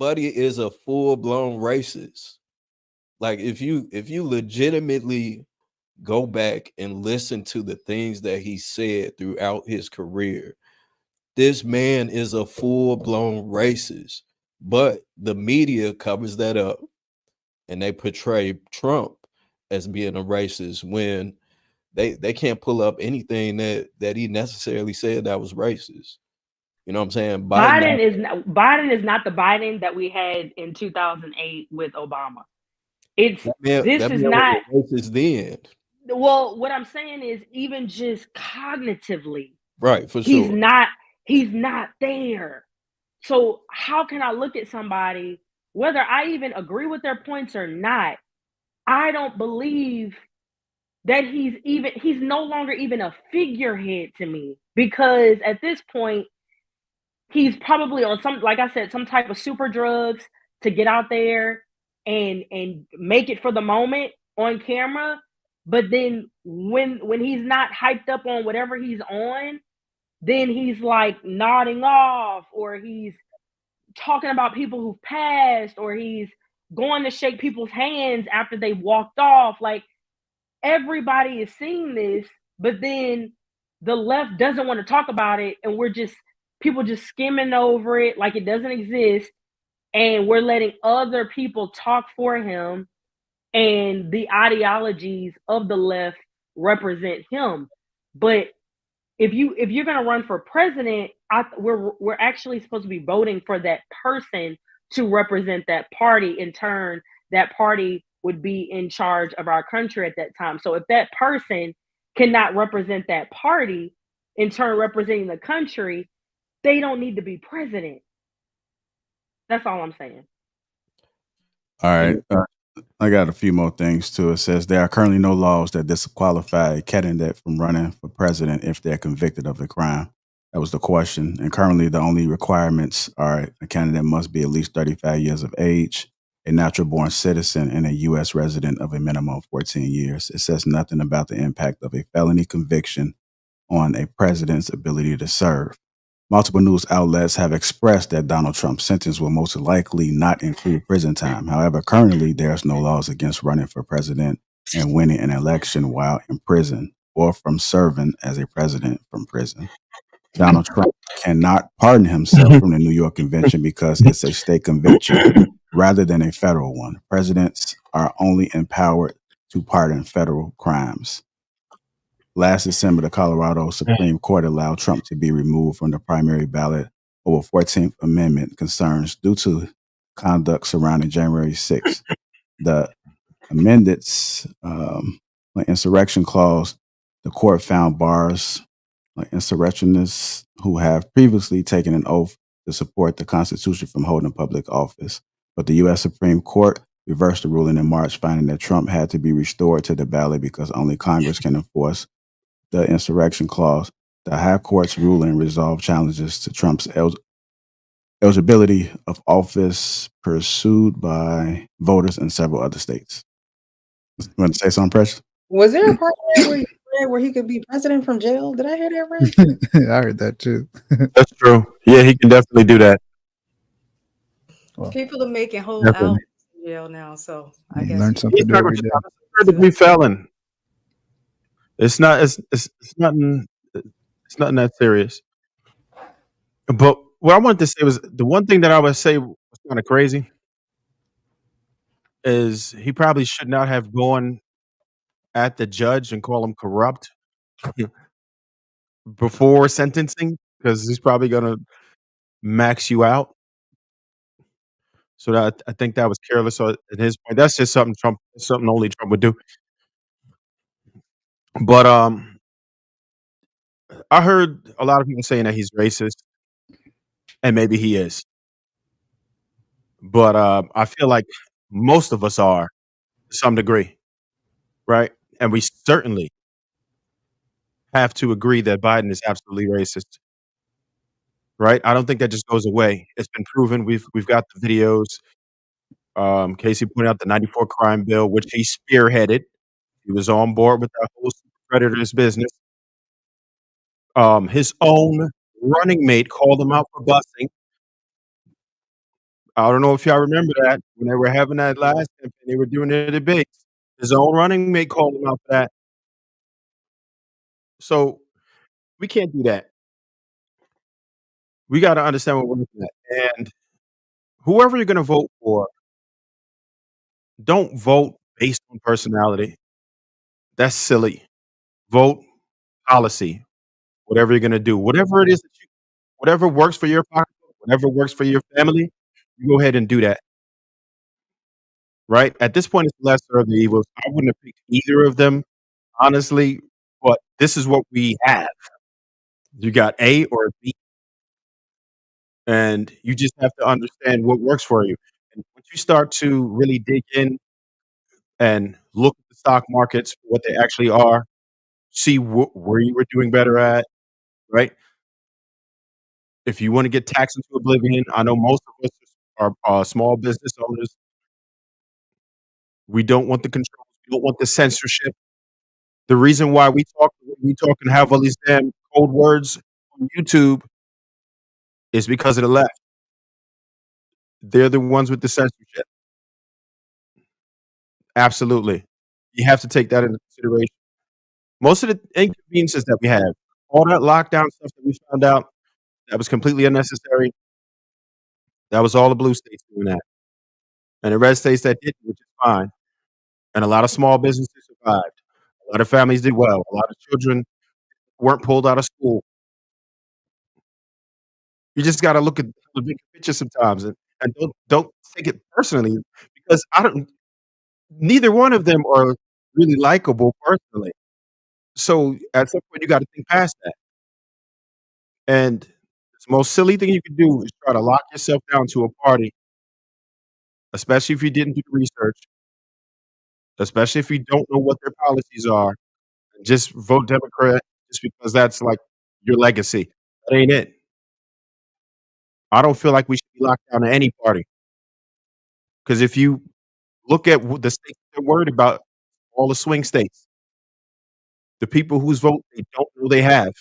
Buddy is a full-blown racist. Like if you legitimately go back and listen to the things that he said throughout his career, this man is a full-blown racist. But the media covers that up and they portray Trump as being a racist when they can't pull up anything that he necessarily said that was racist. You know what I'm saying? Biden is not the Biden that we had in 2008 with Obama. This is not racist then. Well, what I'm saying is even just cognitively, right? For he's sure, he's not there. So how can I look at somebody, whether I even agree with their points or not? I don't believe that he's no longer even a figurehead to me, because at this point he's probably on some, like I said, some type of super drugs to get out there and make it for the moment on camera. But then when he's not hyped up on whatever he's on, then he's like nodding off, or he's talking about people who've passed, or he's going to shake people's hands after they walked off. Like, everybody is seeing this, but then the left doesn't want to talk about it, and people just skimming over it like it doesn't exist, and we're letting other people talk for him, and the ideologies of the left represent him. But if you're going to run for president, we're actually supposed to be voting for that person to represent that party. In turn, that party would be in charge of our country at that time. So if that person cannot represent that party, in turn representing the country, they don't need to be president. That's all I'm saying. All right. I got a few more things too. It says there are currently no laws that disqualify a candidate from running for president if they're convicted of a crime. That was the question. And currently the only requirements are a candidate must be at least 35 years of age, a natural born citizen, and a U.S. resident of a minimum of 14 years. It says nothing about the impact of a felony conviction on a president's ability to serve. Multiple news outlets have expressed that Donald Trump's sentence will most likely not include prison time. However, currently there's no laws against running for president and winning an election while in prison or from serving as a president from prison. Donald Trump cannot pardon himself from the New York Convention because it's a state convention rather than a federal one. Presidents are only empowered to pardon federal crimes. Last December, the Colorado Supreme Court allowed Trump to be removed from the primary ballot over 14th Amendment concerns due to conduct surrounding January 6th. The amended insurrection clause, the court found bars insurrectionists who have previously taken an oath to support the Constitution from holding public office. But the U.S. Supreme Court reversed the ruling in March, finding that Trump had to be restored to the ballot because only Congress can enforce the insurrection clause. The High Court's ruling resolved challenges to Trump's eligibility of office pursued by voters in several other states. You want to say something, Precious? Was there a part where he could be president from jail? Did I hear that right? I heard that too. That's true. Yeah, he can definitely do that. Well, people are making whole albums in jail now, so I guess learn something new every day. He's a third-degree felon. It's nothing that serious. But what I wanted to say was the one thing that I would say was kind of crazy is he probably should not have gone at the judge and call him corrupt before sentencing, because he's probably going to max you out. So that I think that was careless. So at his point, that's just something only Trump would do. But I heard a lot of people saying that he's racist, and maybe he is. But I feel like most of us are to some degree, right? And we certainly have to agree that Biden is absolutely racist, right? I don't think that just goes away. It's been proven. We've got the videos. Casey pointed out the 94 crime bill, which he spearheaded. He was on board with that whole predators business. His own running mate called him out for busing. I don't know if y'all remember that when they were having that last campaign, they were doing their debates. His own running mate called him out for that. So we can't do that. We got to understand what we're looking at. And whoever you're going to vote for, don't vote based on personality. That's silly. Vote policy. Whatever you're going to do, whatever it is that whatever works for your pocket, whatever works for your family, you go ahead and do that. Right? At this point, it's the lesser of the evils. I wouldn't have picked either of them, honestly, but this is what we have. You got A or B, and you just have to understand what works for you. And once you start to really dig in and look at the stock markets, for what they actually are, see where you were doing better at, right? If you want to get taxed into oblivion, I know most of us are small business owners. We don't want the controls. We don't want the censorship. The reason why we talk and have all these damn code words on YouTube is because of the left. They're the ones with the censorship. Absolutely. You have to take that into consideration. Most of the inconveniences that we have, all that lockdown stuff that we found out that was completely unnecessary, that was all the blue states doing that. And the red states that didn't, which is fine. And a lot of small businesses survived. A lot of families did well. A lot of children weren't pulled out of school. You just got to look at the big picture sometimes, and don't take it personally, because neither one of them are really likable personally. So at some point, you got to think past that. And the most silly thing you can do is try to lock yourself down to a party, especially if you didn't do the research, especially if you don't know what their policies are. And just vote Democrat just because that's like your legacy. That ain't it. I don't feel like we should be locked down to any party, because if you look at the states they're worried about, all the swing states, the people whose vote they don't know they have.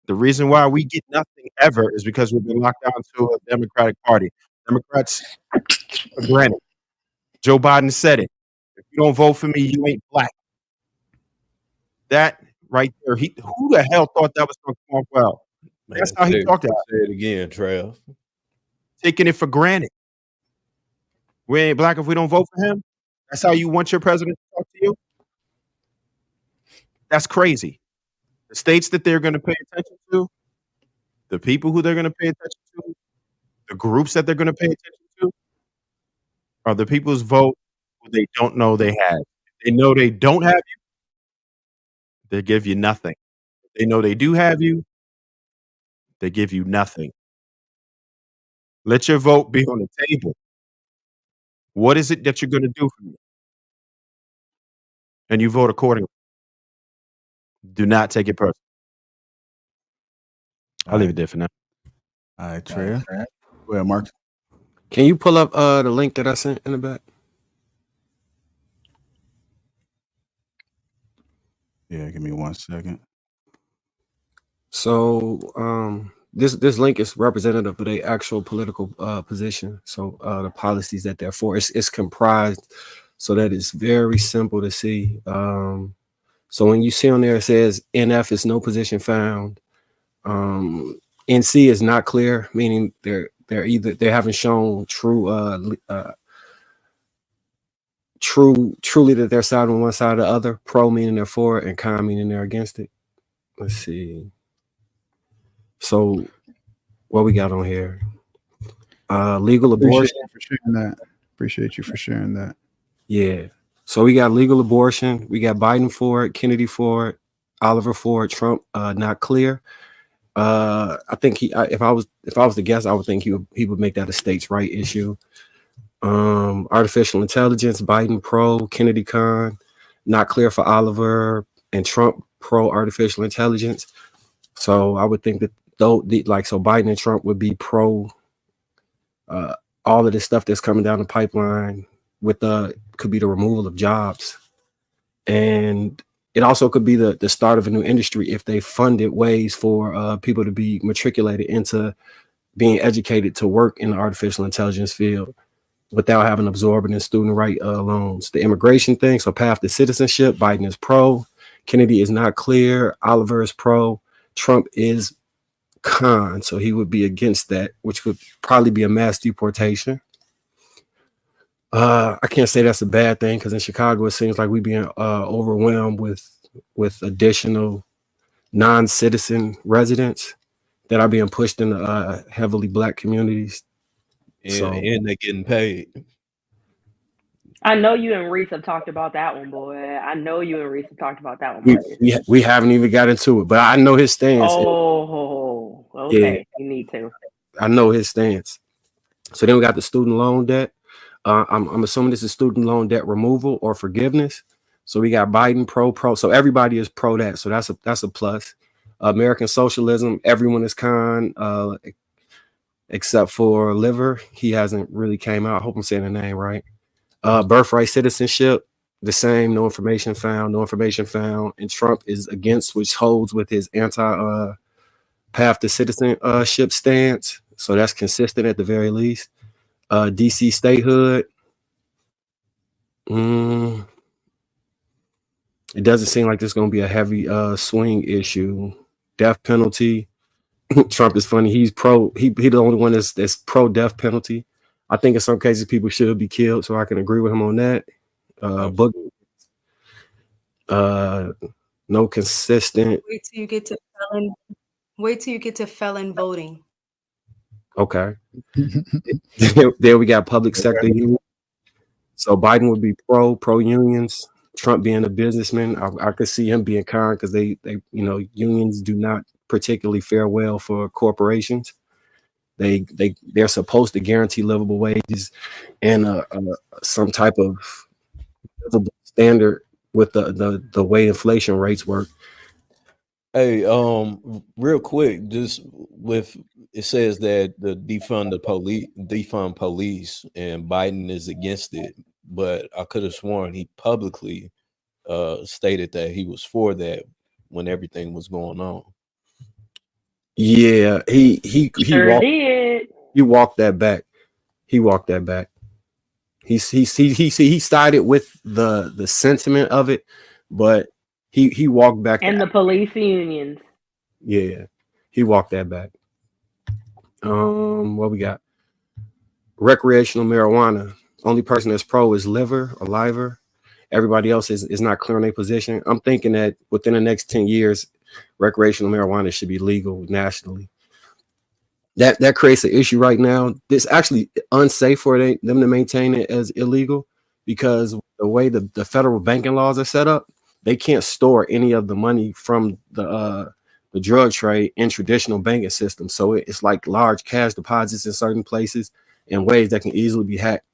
The reason why we get nothing ever is because we've been locked down to a Democratic Party. Democrats for granted. Joe Biden said it. If you don't vote for me, you ain't black. That right there, who the hell thought that was going to come off well? Man, that's how he talked about it. Say it again, Trav. Taking it for granted. We ain't black if we don't vote for him. That's how you want your president to talk to you? That's crazy. The states that they're going to pay attention to, the people who they're going to pay attention to, the groups that they're going to pay attention to, are the people's vote who they don't know they have. If they know they don't have you, they give you nothing. If they know they do have you, they give you nothing. Let your vote be on the table. What is it that you're going to do for me? And you vote accordingly. Do not take it personally. I'll leave it there for now. All right, Trey. Go ahead, Mark. Can you pull up the link that I sent in the back? Yeah, give me 1 second. So this link is representative of their actual political position. So the policies that they're for, it's comprised so that it's very simple to see. So when you see on there, it says NF is no position found. NC is not clear, meaning they haven't shown truly that they're side on one side or the other. Pro meaning they're for it, and con meaning they're against it. Let's see. So what we got on here? Legal abortion. Appreciate you for sharing that. Yeah. So we got legal abortion. We got Biden for it, Kennedy for it, Oliver for it, Trump not clear. I think if I was to guess, I would think he would make that a states' right issue. Artificial intelligence, Biden pro, Kennedy con, not clear for Oliver, and Trump pro artificial intelligence. So I would think that so Biden and Trump would be pro all of this stuff that's coming down the pipeline with could be the removal of jobs. And it also could be the start of a new industry if they funded ways for people to be matriculated into being educated to work in the artificial intelligence field without having absorbed in student right loans. The immigration thing, so path to citizenship, Biden is pro. Kennedy is not clear. Oliver is pro. Trump is con, so he would be against that, which would probably be a mass deportation. I can't say that's a bad thing because in Chicago it seems like we're being overwhelmed with additional non-citizen residents that are being pushed into heavily Black communities. And they're getting paid. I know you and Reese have talked about that one, boy. I know you and Reese have talked about that one. We haven't even got into it, but I know his stance. Oh, okay. Yeah. You need to. I know his stance. So then we got the student loan debt. I'm assuming this is student loan debt removal or forgiveness. So we got Biden pro. So everybody is pro that. So that's a plus. American socialism, everyone is con, except for Liver. He hasn't really came out. I hope I'm saying the name right. Birthright citizenship, the same. No information found. And Trump is against, which holds with his anti path to citizenship stance. So that's consistent at the very least. DC statehood. It doesn't seem like there's going to be a heavy swing issue. Death penalty. Trump is funny. He's pro. He the only one that's pro death penalty. I think in some cases people should be killed, so I can agree with him on that. No consistent. Wait till you get to felon voting. Okay. There we got public sector union. So Biden would be pro unions. Trump being a businessman, I could see him being con because they unions do not particularly fare well for corporations. They're supposed to guarantee livable wages and some type of livable standard with the way inflation rates work. Hey, real quick, just with it says that the defund police, and Biden is against it, but I could have sworn he publicly stated that he was for that when everything was going on. Yeah, he sure did. He walked that back. He sided with the sentiment of it, but he walked back. And the police unions. Yeah, he walked that back. What we got? Recreational marijuana. Only person that's pro is Liver. Everybody else is not clear on their position. I'm thinking that within the next 10 years, recreational marijuana should be legal nationally. That creates an issue right now. It's actually unsafe for them to maintain it as illegal because the way the federal banking laws are set up, they can't store any of the money from the drug trade in traditional banking systems. So it's like large cash deposits in certain places in ways that can easily be hacked,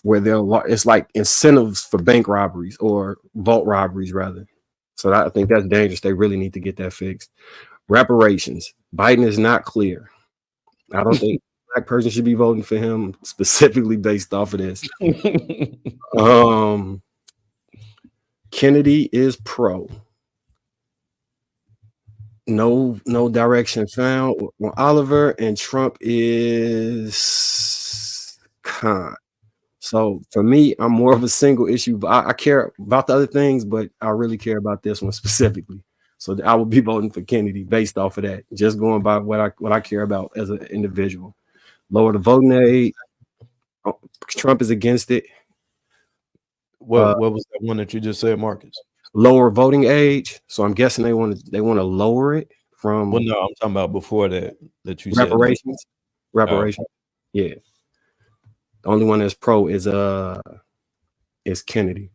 where it's like incentives for bank robberies or vault robberies rather. So I think that's dangerous. They really need to get that fixed. Reparations. Biden is not clear. I don't think a Black person should be voting for him specifically based off of this. Kennedy is pro. No direction found. Well, Oliver, and Trump is con. So for me, I'm more of a single issue. I care about the other things, but I really care about this one specifically. So I will be voting for Kennedy based off of that. Just going by what I care about as an individual. Lower the voting age. Trump is against it. What was that one that you just said, Marcus? Lower voting age. So I'm guessing they want to lower it from. Well, no, I'm talking about before that you reparations. said Reparations. Yeah. The only one that's pro is Kennedy.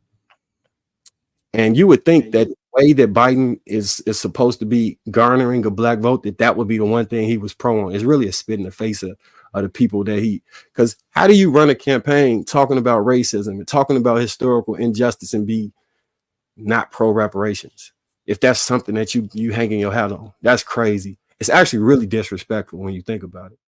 And you would think that the way that Biden is supposed to be garnering a Black vote, that would be the one thing he was pro on. It's really a spit in the face of the people that because how do you run a campaign talking about racism and talking about historical injustice and be not pro reparations? If that's something that you hanging your hat on, that's crazy. It's actually really disrespectful when you think about it.